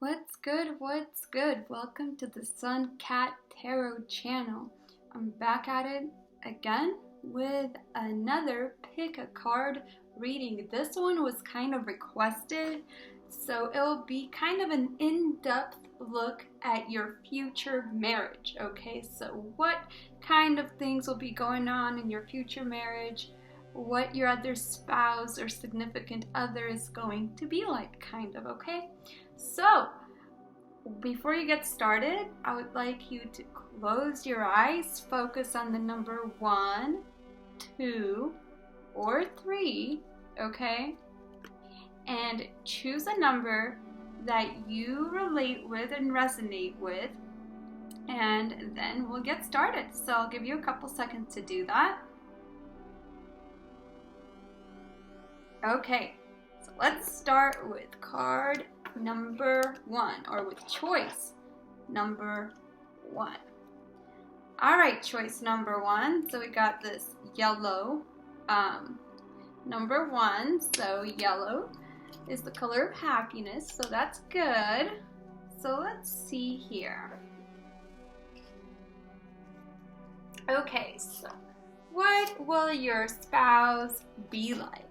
What's good? What's good? Welcome to the Sun Cat Tarot channel. I'm back at it again with another pick a card reading. This one was kind of requested, so it'll be kind of an in-depth look at your future marriage, okay? So what kind of things will be going on in your future marriage, what your other spouse or significant other is going to be like, kind of, okay? So, before you get started, I would like you to close your eyes, focus on the number 1, 2, or 3, okay? And choose a number that you relate with and resonate with, and then we'll get started. So I'll give you a couple seconds to do that. Okay, so let's start with card number 1, or with choice number 1. All right, choice number 1. So we got this yellow number 1. So yellow is the color of happiness, so that's good. So let's see here. Okay, so what will your spouse be like?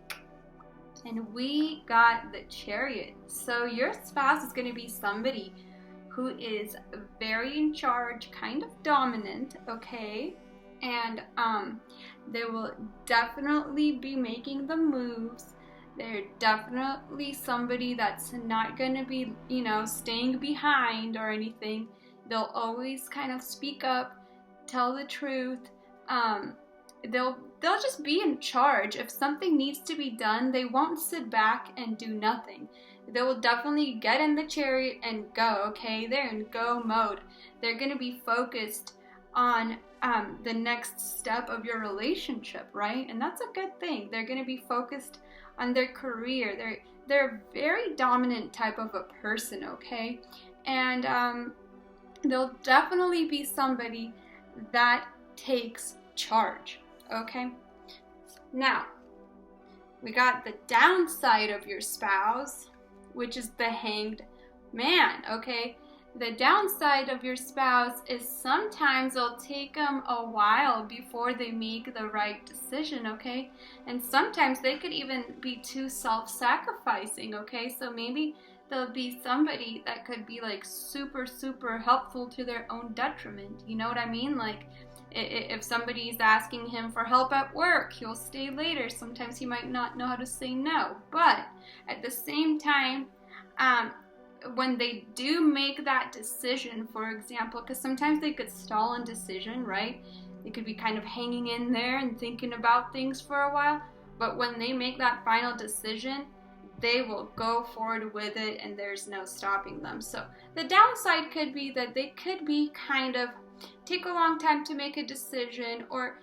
And we got the Chariot. So your spouse is going to be somebody who is very in charge, kind of dominant, okay? And they will definitely be making the moves. They're definitely somebody that's not going to be, staying behind or anything. They'll always kind of speak up, tell the truth. They'll just be in charge. If something needs to be done, they won't sit back and do nothing. They will definitely get in the chariot and go, okay? They're in go mode. They're going to be focused on the next step of your relationship, right? And that's a good thing. They're going to be focused on their career. They're a very dominant type of a person, okay? And they'll definitely be somebody that takes charge. Okay, now we got the downside of your spouse, which is the Hanged Man. Okay, the downside of your spouse is sometimes it'll take them a while before they make the right decision. Okay, and sometimes they could even be too self-sacrificing. Okay, so maybe there'll be somebody that could be like super helpful to their own detriment. You know what I mean? Like, if somebody's asking him for help at work, he'll stay later. Sometimes he might not know how to say no. But at the same time, when they do make that decision, for example, because sometimes they could stall in decision, right? They could be kind of hanging in there and thinking about things for a while. But when they make that final decision, they will go forward with it and there's no stopping them. So the downside could be that they could be kind of take a long time to make a decision, or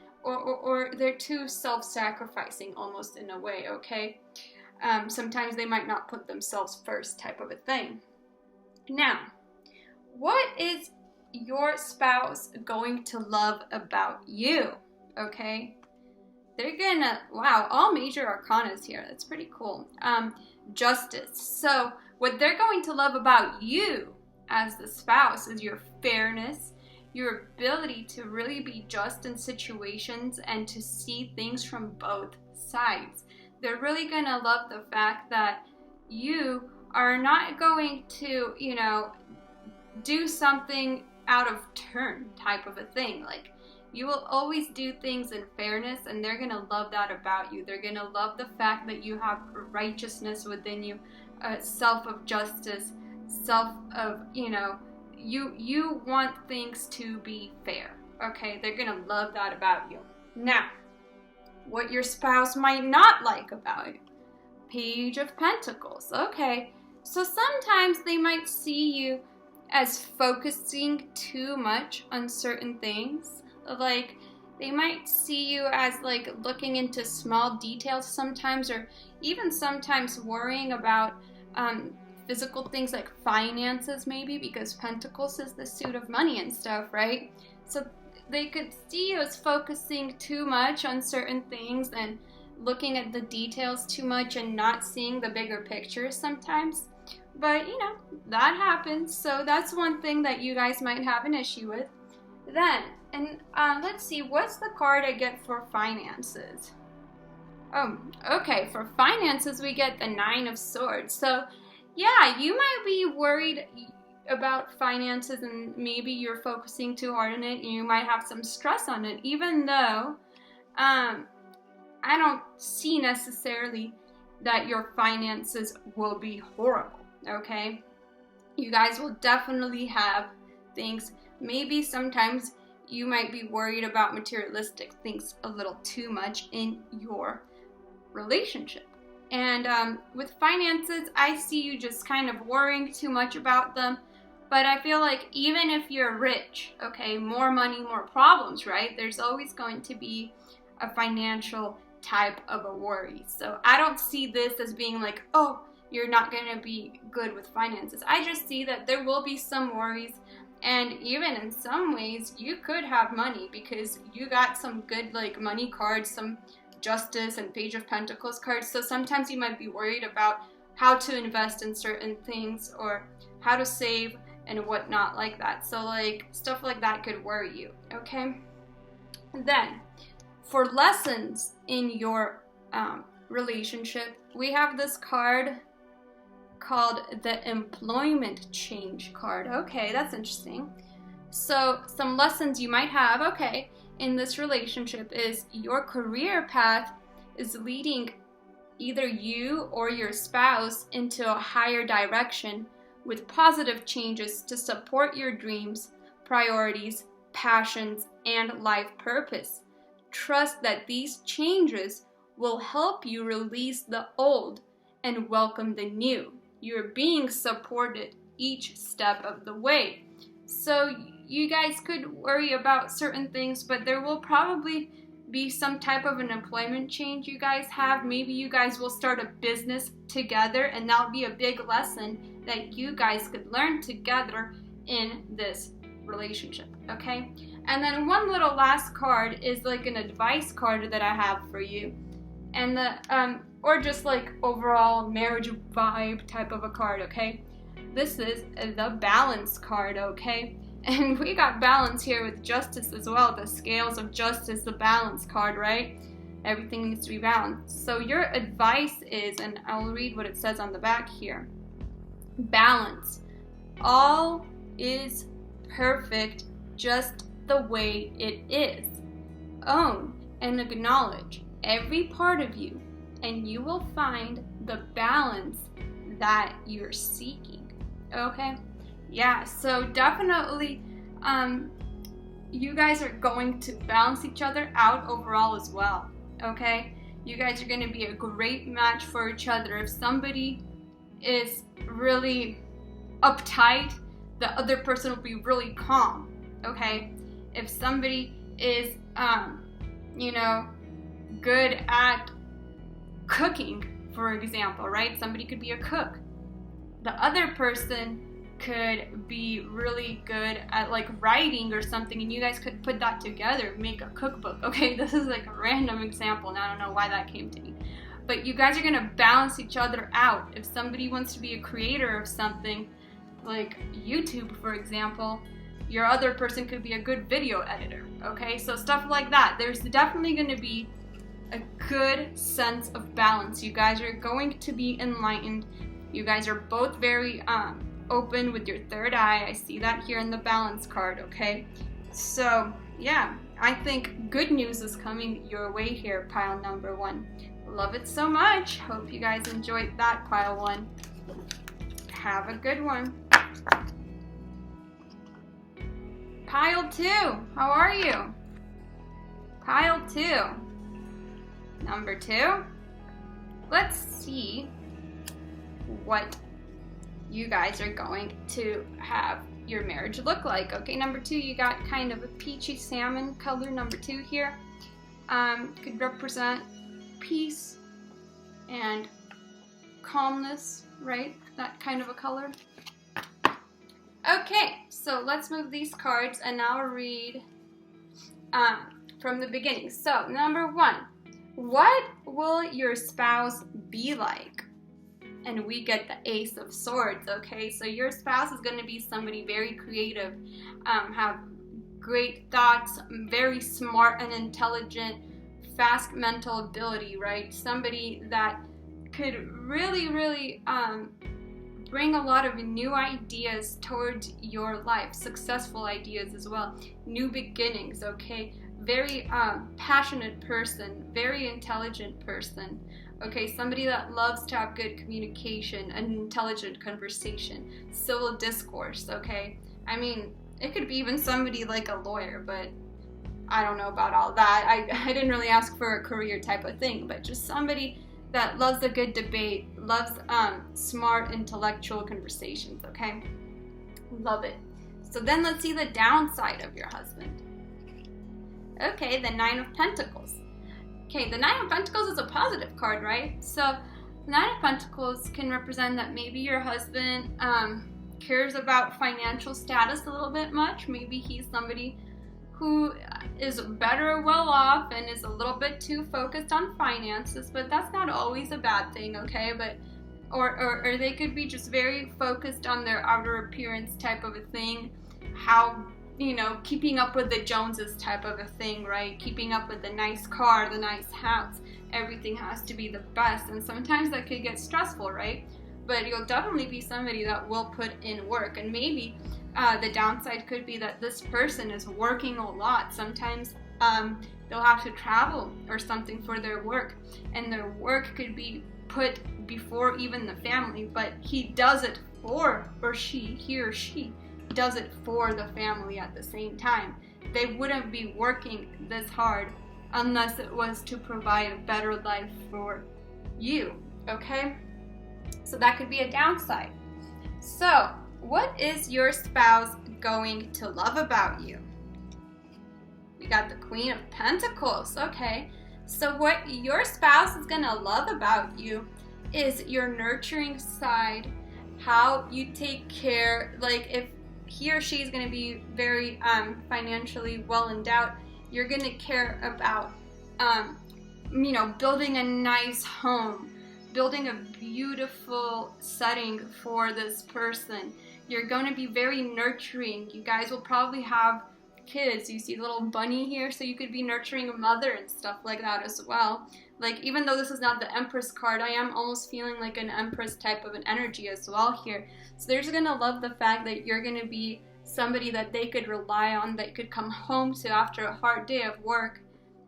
they're too self-sacrificing almost in a way, okay? Sometimes they might not put themselves first, type of a thing. Now, what is your spouse going to love about you, okay? They're gonna, wow, all major arcanas here. That's pretty cool. Justice. So what they're going to love about you as the spouse is your fairness, your ability to really be just in situations and to see things from both sides. They're really going to love the fact that you are not going to, do something out of turn, type of a thing. Like, you will always do things in fairness, and they're going to love that about you. They're going to love the fact that you have righteousness within you, self of justice, self of, you want things to be fair, okay? They're gonna love that about you. Now, what your spouse might not like about you. Page of Pentacles, okay? So sometimes they might see you as focusing too much on certain things. Like, they might see you as like looking into small details sometimes, or even sometimes worrying about physical things like finances, maybe, because Pentacles is the suit of money and stuff, right? So they could see you as focusing too much on certain things and looking at the details too much and not seeing the bigger picture sometimes. But, you know, that happens. So that's one thing that you guys might have an issue with. Then, and let's see, what's the card I get for finances? Oh, okay, for finances we get the Nine of Swords. So, yeah, you might be worried about finances and maybe you're focusing too hard on it and you might have some stress on it, even though I don't see necessarily that your finances will be horrible, okay? You guys will definitely have things. Maybe sometimes you might be worried about materialistic things a little too much in your relationship. And with finances, I see you just kind of worrying too much about them. But I feel like even if you're rich, okay, more money, more problems, right? There's always going to be a financial type of a worry. So I don't see this as being like, oh, you're not going to be good with finances. I just see that there will be some worries. And even in some ways, you could have money because you got some good like money cards, some Justice and Page of Pentacles cards. So sometimes you might be worried about how to invest in certain things or how to save and whatnot like that. So like stuff like that could worry you, okay? Then for lessons in your relationship, we have this card called the Employment Change card. Okay, that's interesting. So some lessons you might have, okay, in this relationship is your career path is leading either you or your spouse into a higher direction with positive changes to support your dreams, priorities, passions, and life purpose. Trust that these changes will help you release the old and welcome the new. You're being supported each step of the way. So you guys could worry about certain things, but there will probably be some type of an employment change you guys have. Maybe you guys will start a business together, and that'll be a big lesson that you guys could learn together in this relationship, okay? And then one little last card is like an advice card that I have for you. And the or just like overall marriage vibe type of a card, okay? This is the Balance card, okay? And we got balance here with Justice as well. The scales of justice, the Balance card, right? Everything needs to be balanced. So your advice is, and I'll read what it says on the back here. Balance. All is perfect just the way it is. Own and acknowledge every part of you, and you will find the balance that you're seeking. Okay? Yeah, so definitely you guys are going to balance each other out overall as well. Okay? You guys are going to be a great match for each other. If somebody is really uptight, the other person will be really calm. Okay? If somebody is good at cooking, for example, right? Somebody could be a cook. The other person could be really good at like writing or something, and you guys could put that together, make a cookbook. Okay, this is like a random example, and I don't know why that came to me. But you guys are gonna balance each other out. If somebody wants to be a creator of something, like YouTube, for example, your other person could be a good video editor. Okay, so stuff like that. There's definitely gonna be a good sense of balance. You guys are going to be enlightened. You guys are both very open with your third eye. I see that here in the Balance card, okay? So, yeah, I think good news is coming your way here, pile number 1. Love it so much. Hope you guys enjoyed that, pile 1. Have a good one. Pile 2, how are you? Pile 2. Number 2. Let's see what you guys are going to have your marriage look like. Okay, number 2, you got kind of a peachy salmon color. Number 2 here could represent peace and calmness, right? That kind of a color. Okay, so let's move these cards and I'll read from the beginning. So, number 1, what will your spouse be like? and we get the Ace of Swords, okay? So your spouse is going to be somebody very creative, have great thoughts, very smart and intelligent, fast mental ability, right? Somebody that could really bring a lot of new ideas towards your life, successful ideas as well, new beginnings, okay? Very passionate person, very intelligent person, okay? Somebody that loves to have good communication, an intelligent conversation, civil discourse, okay? I mean, it could be even somebody like a lawyer, but I don't know about all that. I didn't really ask for a career type of thing, but just somebody that loves a good debate, loves smart intellectual conversations, okay? Love it. So then let's see the downside of your husband. Okay, the Nine of Pentacles. Okay, the Nine of Pentacles is a positive card, right? So the Nine of Pentacles can represent that maybe your husband cares about financial status a little bit much. Maybe he's somebody who is better well off and is a little bit too focused on finances, but that's not always a bad thing, okay? But or they could be just very focused on their outer appearance type of a thing, how, you know, keeping up with the Joneses type of a thing, right? Keeping up with the nice car, the nice house, everything has to be the best, and sometimes that could get stressful, right? But you'll definitely be somebody that will put in work, and maybe the downside could be that this person is working a lot. Sometimes they'll have to travel or something for their work, and their work could be put before even the family, but he does it for, or he or she does it for the family at the same time. They wouldn't be working this hard unless it was to provide a better life for you, okay? So that could be a downside. So what is your spouse going to love about you? We got the Queen of Pentacles, okay? So what your spouse is gonna love about you is your nurturing side, how you take care, like if he or she is gonna be very financially well endowed, you're gonna care about, you know, building a nice home, building a beautiful setting for this person. You're going to be very nurturing. You guys will probably have kids. You see the little bunny here, so you could be nurturing a mother and stuff like that as well. Like, even though this is not the Empress card, I am almost feeling like an Empress type of an energy as well here. So they're just going to love the fact that you're going to be somebody that they could rely on, that could come home to after a hard day of work.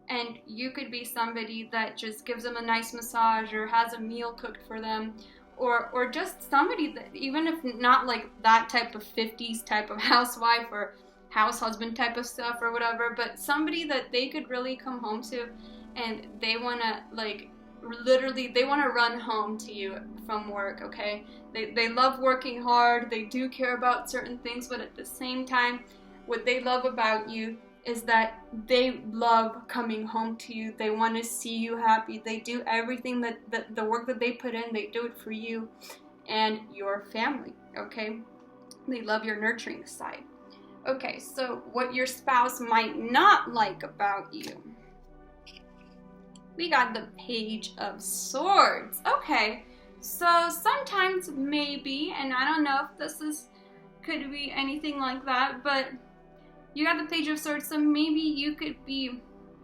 And you could be somebody that just gives them a nice massage or has a meal cooked for them, or just somebody that, even if not like that type of 50s type of housewife or house husband type of stuff or whatever, but somebody that they could really come home to, and they want to, like, literally, they want to run home to you from work, okay? They love working hard, they do care about certain things, but at the same time, what they love about you is that they love coming home to you. They want to see you happy. They do everything that the work that they put in, they do it for you and your family, okay? They love your nurturing side. Okay, so what your spouse might not like about you. We got the Page of Swords. Okay, so sometimes maybe, and I don't know if this could be anything like that, but you got the Page of Swords, so maybe you could be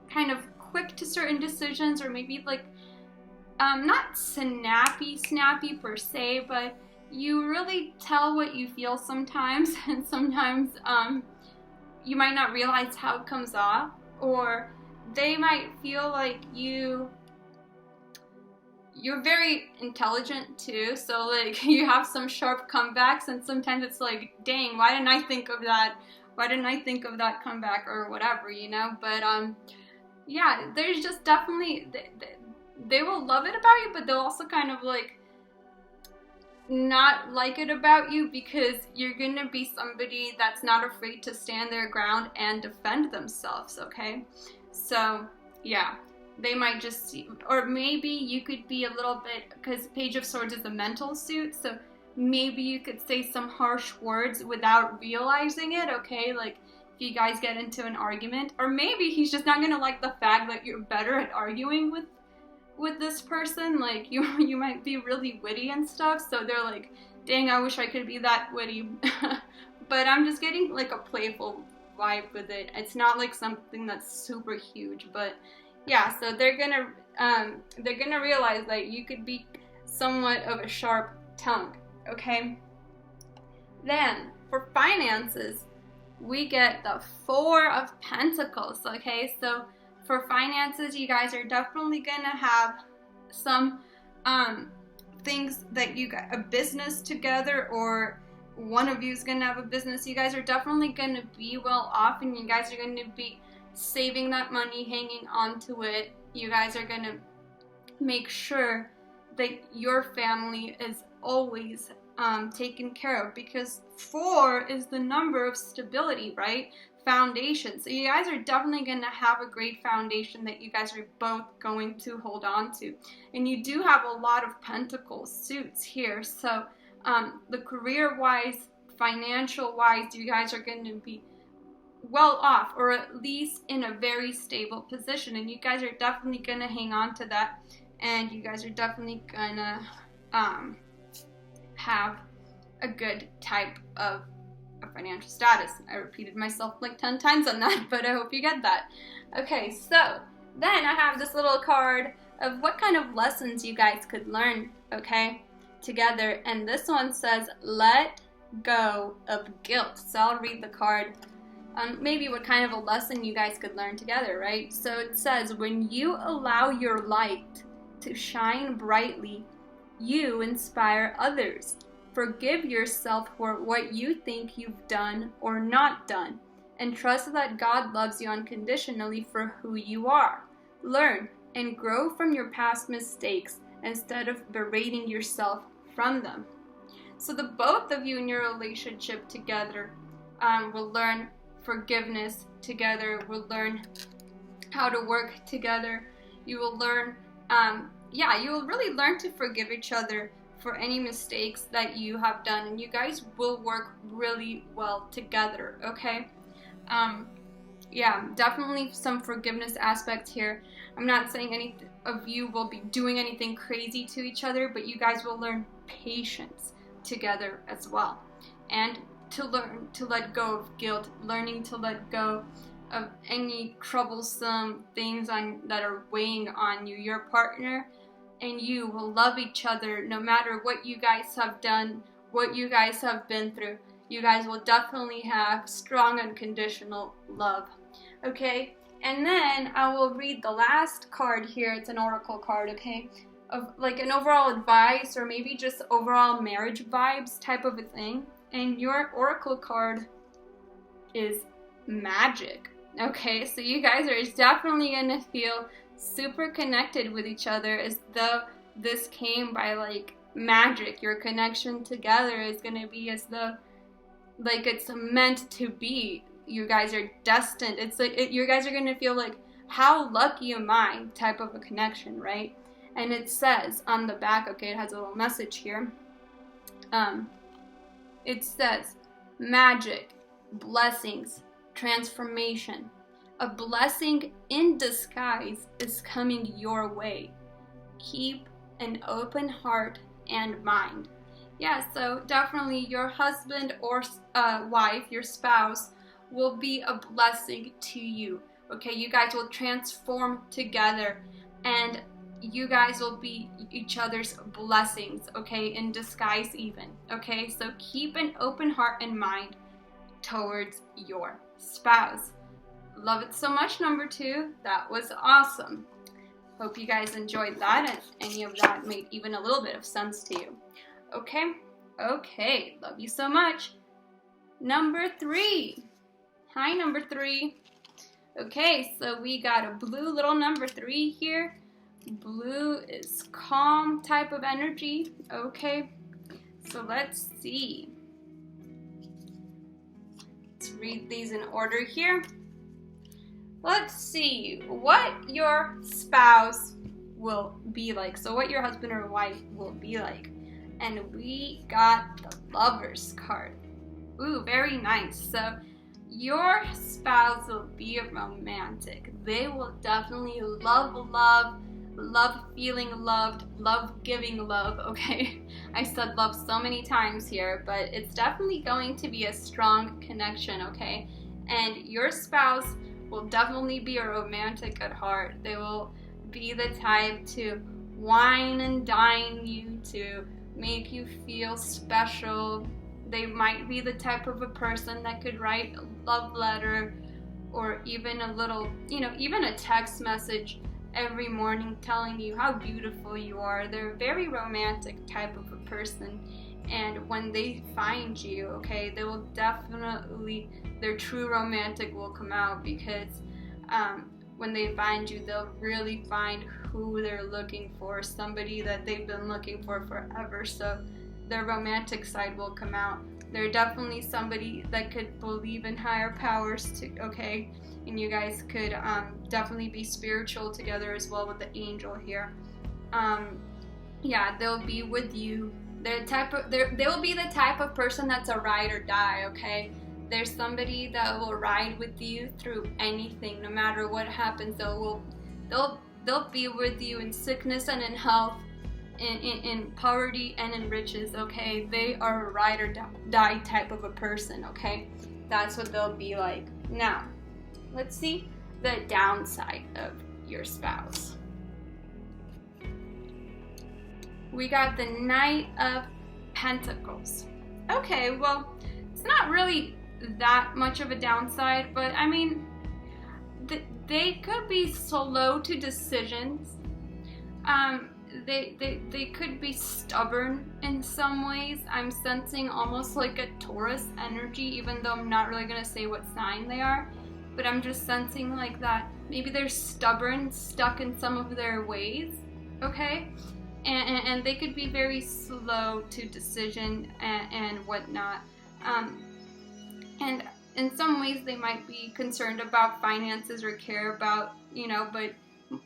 kind of quick to certain decisions, or maybe like, not snappy per se, but you really tell what you feel sometimes, and sometimes you might not realize how it comes off, or they might feel like you're very intelligent too, so like you have some sharp comebacks, and sometimes it's like, dang, why didn't I think of that? Why didn't I think of that comeback or whatever, you know? But yeah, there's just definitely, they will love it about you, but they'll also kind of like not like it about you, because you're gonna be somebody that's not afraid to stand their ground and defend themselves, okay? So yeah, they might just see, or maybe you could be a little bit, because Page of Swords is a mental suit, so maybe you could say some harsh words without realizing it, okay? Like if you guys get into an argument, or maybe he's just not gonna like the fact that you're better at arguing with this person. Like you might be really witty and stuff, so they're like, dang, I wish I could be that witty. But I'm just getting like a playful vibe with it. It's not like something that's super huge, but yeah, so they're gonna realize that you could be somewhat of a sharp tongue, okay? Then for finances, we get the 4 of Pentacles, okay? So for finances, you guys are definitely gonna have some things that you got a business together, or one of you is gonna have a business. You guys are definitely gonna be well off, and you guys are gonna be saving that money, hanging on to it. You guys are gonna make sure that your family is always taken care of, because 4 is the number of stability, right? Foundation. So you guys are definitely going to have a great foundation that you guys are both going to hold on to. And you do have a lot of Pentacles suits here. So the career-wise, financial-wise, you guys are going to be well off, or at least in a very stable position. And you guys are definitely going to hang on to that. And you guys are definitely going to have a good type of a financial status. I repeated myself like 10 times on that, but I hope you get that. Okay, so then I have this little card of what kind of lessons you guys could learn, okay, together. And this one says, let go of guilt. So I'll read the card. Maybe what kind of a lesson you guys could learn together, right? So it says, when you allow your light to shine brightly, you inspire others. Forgive yourself for what you think you've done or not done, and trust that God loves you unconditionally for who you are. Learn and grow from your past mistakes instead of berating yourself from them. So the both of you in your relationship together will learn forgiveness together, will learn how to work together. You will learn, you will really learn to forgive each other for any mistakes that you have done, and you guys will work really well together, okay? Definitely some forgiveness aspect here. I'm not saying any of you will be doing anything crazy to each other, but you guys will learn patience together as well. And to learn to let go of guilt, learning to let go of any troublesome things that are weighing on you. Your partner and you will love each other no matter what you guys have done, what you guys have been through. You guys will definitely have strong unconditional love. Okay? And then I will read the last card here. It's an oracle card, okay? Of like an overall advice, or maybe just overall marriage vibes type of a thing. And your oracle card is magic. Okay? So you guys are definitely going to feel super connected with each other, as though this came by like magic. Your connection together is going to be as though like it's meant to be. You guys are destined. It's like you guys are going to feel like, how lucky am I type of a connection, right? And it says on the back, okay, it has a little message here. It says magic, blessings, transformation. A blessing in disguise is coming your way. Keep an open heart and mind. Yeah, so definitely your husband or wife, your spouse, will be a blessing to you. Okay, you guys will transform together, and you guys will be each other's blessings, okay, in disguise even. Okay, so keep an open heart and mind towards your spouse. Love it so much, number 2. That was awesome. Hope you guys enjoyed that, and any of that made even a little bit of sense to you. Okay, love you so much. Number 3. Hi, number 3. Okay, so we got a blue little number 3 here. Blue is calm type of energy. Okay, so let's see. Let's read these in order here. Let's see what your spouse will be like. So what your husband or wife will be like. And we got the Lovers card. Ooh, very nice. So your spouse will be romantic. They will definitely love love feeling loved, love giving love, okay? I said love so many times here, but it's definitely going to be a strong connection, okay? And your spouse will definitely be a romantic at heart. They will be the type to wine and dine you, to make you feel special. They might be the type of a person that could write a love letter or even a little, even a text message every morning telling you how beautiful you are. They're a very romantic type of a person. And when they find you, okay, they will definitely, their true romantic will come out, because when they find you, they'll really find who they're looking for, somebody that they've been looking for forever. So their romantic side will come out. They're definitely somebody that could believe in higher powers too, okay? And you guys could definitely be spiritual together as well with the angel here. Yeah, they'll be with you. They will be the type of person that's a ride or die, okay? There's somebody that will ride with you through anything, no matter what happens. They'll be with you in sickness and in health, in poverty and in riches, okay? They are a ride or die type of a person, okay? That's what they'll be like. Now, let's see the downside of your spouse. We got the Knight of Pentacles. Okay, well, it's not really that much of a downside, but I mean, they could be slow to decisions. They could be stubborn in some ways. I'm sensing almost like a Taurus energy, even though I'm not really gonna say what sign they are, but I'm just sensing like that. Maybe they're stubborn, stuck in some of their ways, okay? And they could be very slow to decision and whatnot. And in some ways they might be concerned about finances or care about, but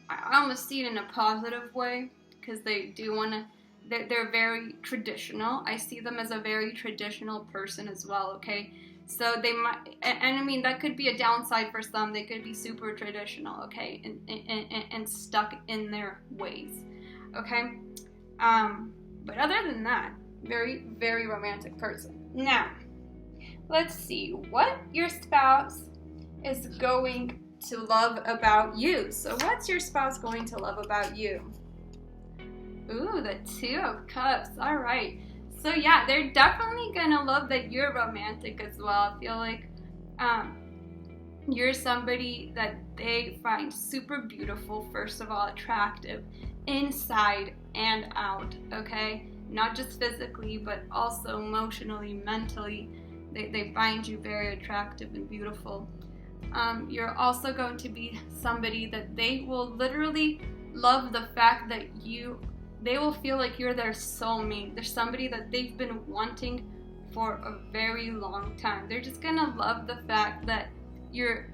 I almost see it in a positive way, because they do want to, they're very traditional. I see them as a very traditional person as well, okay? So they might, and I mean, that could be a downside for some. They could be super traditional, okay, and stuck in their ways, okay? But other than that, very, very romantic person. Now, let's see what your spouse is going to love about you. So what's your spouse going to love about you? Ooh, the Two of Cups. All right. So yeah, they're definitely gonna love that you're romantic as well. I feel like you're somebody that they find super beautiful, first of all, attractive, inside and out, okay? Not just physically, but also emotionally, mentally. They find you very attractive and beautiful. You're also going to be somebody that they will literally love the fact that they will feel like you're their soulmate. They're somebody that they've been wanting for a very long time. They're just gonna love the fact that you're,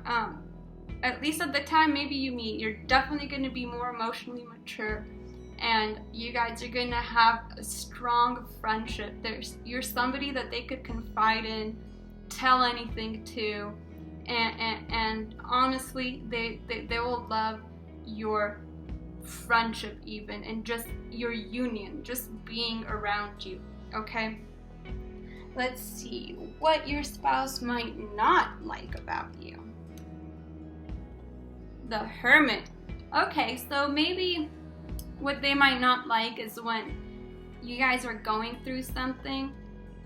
at least at the time maybe you meet, you're definitely gonna be more emotionally mature, and you guys are gonna have a strong friendship. You're somebody that they could confide in, tell anything to, and honestly, they will love your friendship even, and just your union, just being around you, okay? Let's see what your spouse might not like about you. The Hermit. Okay, so maybe what they might not like is when you guys are going through something,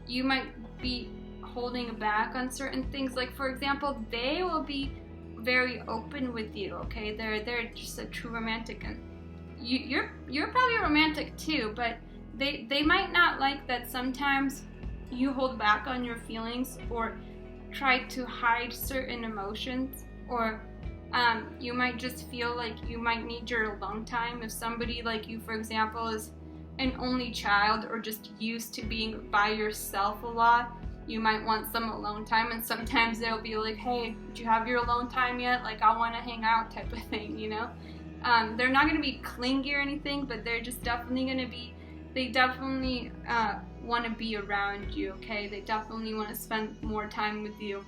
you might be holding back on certain things. Like, for example, they will be very open with you, okay? They're just a true romantic, and you're probably romantic too, but they might not like that sometimes you hold back on your feelings or try to hide certain emotions, or you might just feel like you might need your alone time. If somebody like you, for example, is an only child or just used to being by yourself a lot, you might want some alone time, and sometimes they'll be like, hey, did you have your alone time yet? Like, I want to hang out type of thing, They're not going to be clingy or anything, but they're just definitely going to be, they definitely want to be around you, okay? They definitely want to spend more time with you.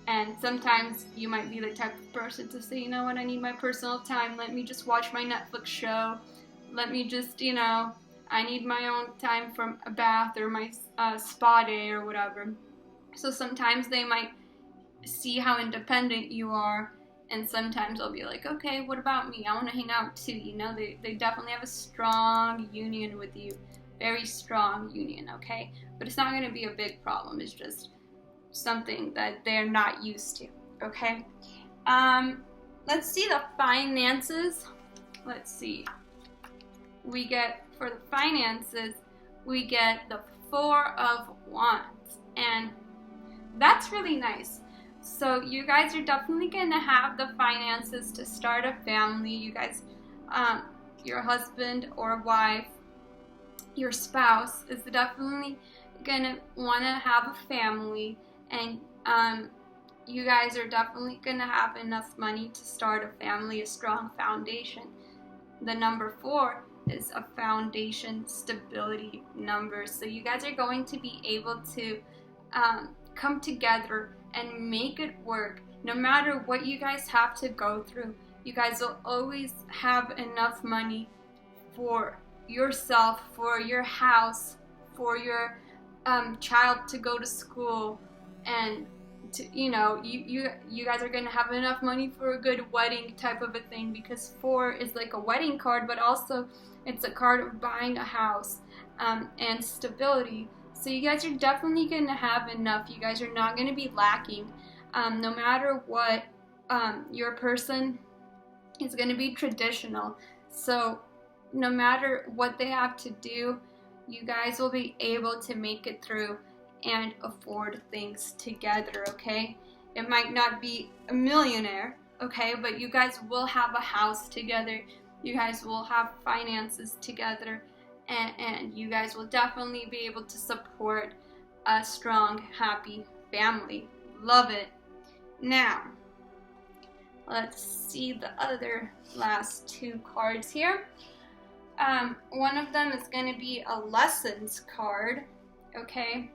And sometimes you might be the type of person to say, you know what, I need my personal time. Let me just watch my Netflix show. Let me just, I need my own time from a bath or my spa day or whatever. So sometimes they might see how independent you are, and sometimes I'll be like, okay, what about me? I want to hang out too. They definitely have a strong union with you. Very strong union, okay? But it's not going to be a big problem. It's just something that they're not used to, okay? Let's see the finances. Let's see. We get, for the finances, we get the 4 of Wands, and that's really nice. So you guys are definitely going to have the finances to start a family. You guys, your husband or wife, your spouse is definitely going to want to have a family, and you guys are definitely going to have enough money to start a family, a strong foundation. The number 4 is a foundation stability number. So you guys are going to be able to come together and make it work. No matter what you guys have to go through, you guys will always have enough money for yourself, for your house, for your child to go to school, and to, you guys are going to have enough money for a good wedding type of a thing, because 4 is like a wedding card, but also it's a card of buying a house and stability. So you guys are definitely going to have enough. You guys are not going to be lacking. No matter what, your person is going to be traditional. So no matter what they have to do, you guys will be able to make it through and afford things together, okay? It might not be a millionaire, okay, but you guys will have a house together. You guys will have finances together, and you guys will definitely be able to support a strong, happy family. Love it. Now, let's see the other last 2 cards here. One of them is going to be a lessons card, okay?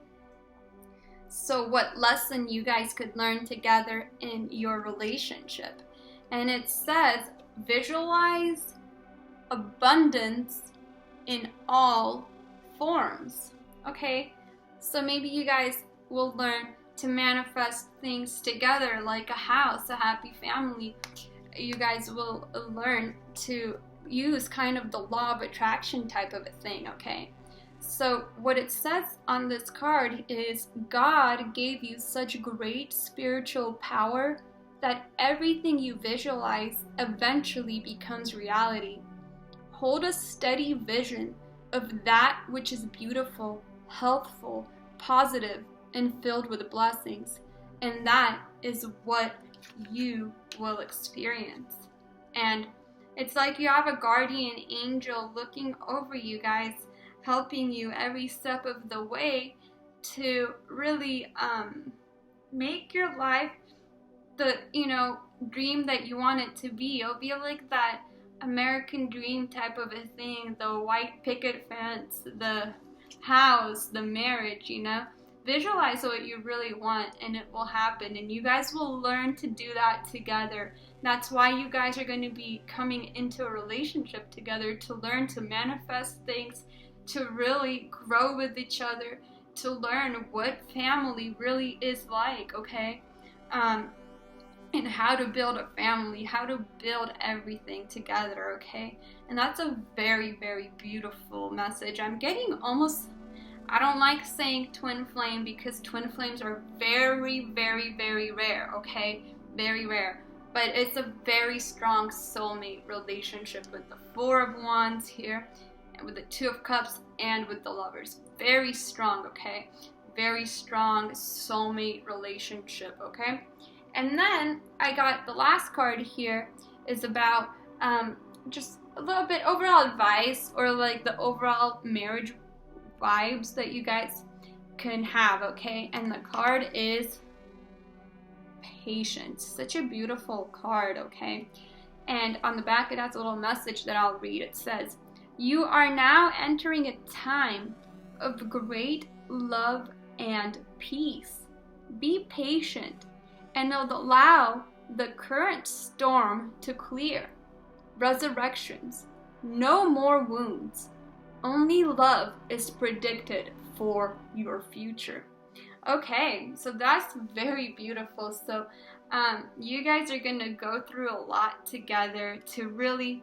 So what lesson you guys could learn together in your relationship. And it says, visualize abundance in all forms, okay? So maybe you guys will learn to manifest things together, like a house, a happy family. You guys will learn to use kind of the law of attraction type of a thing, okay? So what it says on this card is, God gave you such great spiritual power that everything you visualize eventually becomes reality. Hold a steady vision of that which is beautiful, healthful, positive, and filled with blessings, and that is what you will experience. And it's like you have a guardian angel looking over you guys, helping you every step of the way to really make your life the dream that you want it to be. It'll be like that American dream type of a thing, the white picket fence, the house, the marriage, Visualize what you really want, and it will happen, and you guys will learn to do that together. That's why you guys are going to be coming into a relationship together, to learn to manifest things, to really grow with each other, to learn what family really is like, okay? And how to build a family, how to build everything together, okay? And that's a very, very beautiful message. I'm getting almost, I don't like saying twin flame, because twin flames are very, very, very rare, okay? Very rare. But it's a very strong soulmate relationship with the 4 of Wands here, and with the 2 of Cups, and with the Lovers. Very strong, okay? Very strong soulmate relationship, okay? And then I got the last card here is about just a little bit overall advice, or like the overall marriage vibes that you guys can have, okay? And the card is Patience. Such a beautiful card, okay? And on the back it has a little message that I'll read. It says, you are now entering a time of great love and peace. Be patient and it'll allow the current storm to clear. Resurrections. No more wounds. Only love is predicted for your future. Okay, so that's very beautiful. So you guys are going to go through a lot together to really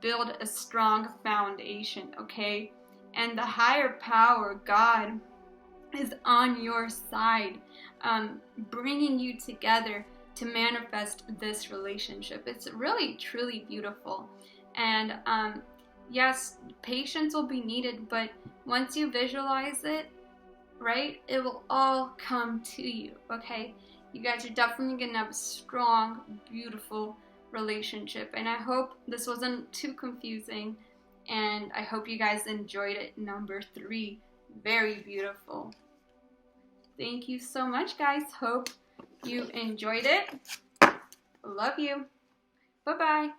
build a strong foundation, okay? And the higher power, God, is on your side, bringing you together to manifest this relationship. It's really, truly beautiful. And yes, patience will be needed, but once you visualize it, right, it will all come to you, okay? You guys are definitely gonna have a strong, beautiful relationship, and I hope this wasn't too confusing, and I hope you guys enjoyed it. Number 3, very beautiful. Thank you so much, guys. Hope you enjoyed it. Love you. Bye-bye.